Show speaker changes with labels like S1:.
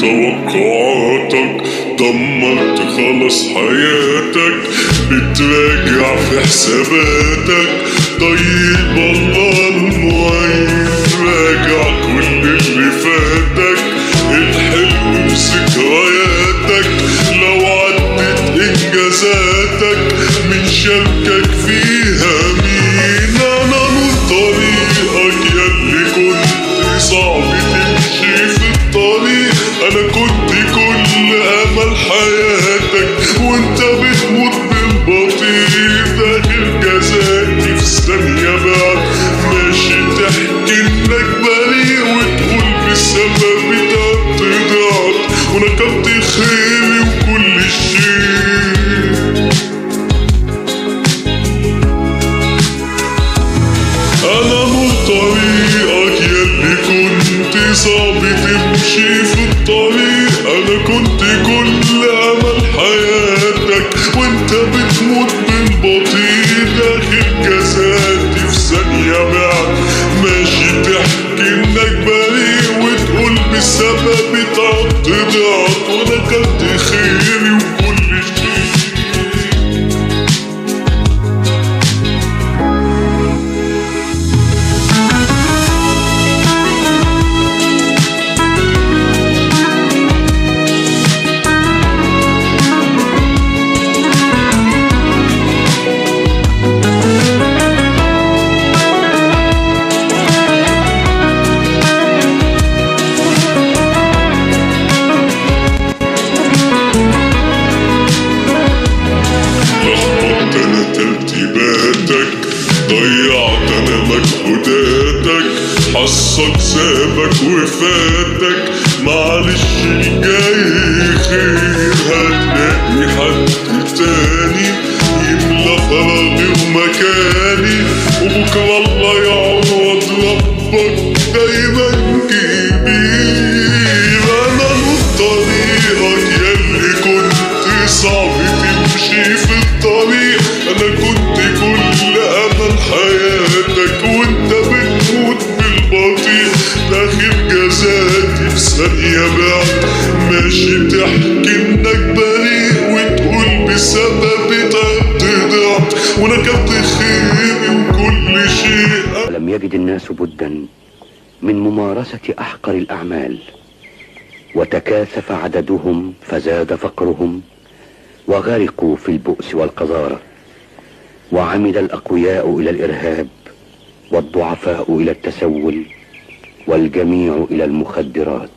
S1: توقعاتك، دمرت خلاص حياتك، بتراجع في حساباتك. طيب الله المعين، راجع كل اللي فاتك، الحلو وذكرياتك. لو عدت انجازاتك من شاركك فيها مين؟ انا من طريقك ياللي كنت صعب تمشي في الطريق. انا كنت كل امل حياتك وانت بتموت بالبطيء. داخل جزائي في ثانية بعد ماشي تحكي انك بريء، وتقول بسبب ضعت ونكبت خيري وكل شيء. انا من طريقك ياللي كنت صعب تمشي في الطريق. انا كنت كل امل حياتك وانت بتموت بالبطيء. داخل جزاتي في ثانية بعد ماشي تحكي انك بريء، وتقول بسبب ضعت ونكبت خيري وكل شيء. ضيعت انا مجهوداتك، حظك سابك وفاتك. معلش الجاي خير، هتلاقي حد تاني يملى فراغي ومكاني. وبكرة الله يعوض ربك دايما كبير. انا من طريقك ياللي كنت صعب تمشي في الطريق. انا كنت كل امل حياتك وانت بتموت بالبطيء. داخل جزاتي في ثانية بعد ماشي تحكي انك بريء، وتقول بسبب ضعت ونكبت خيري وكل شيء.
S2: ولم يجد الناس بدا من ممارسة احقر الاعمال، وتكاثف عددهم فزاد فقرهم، وغرقوا في البؤس والقذارة. وعمد الأقوياء إلى الإرهاب، والضعفاء إلى التسول، والجميع إلى المخدرات.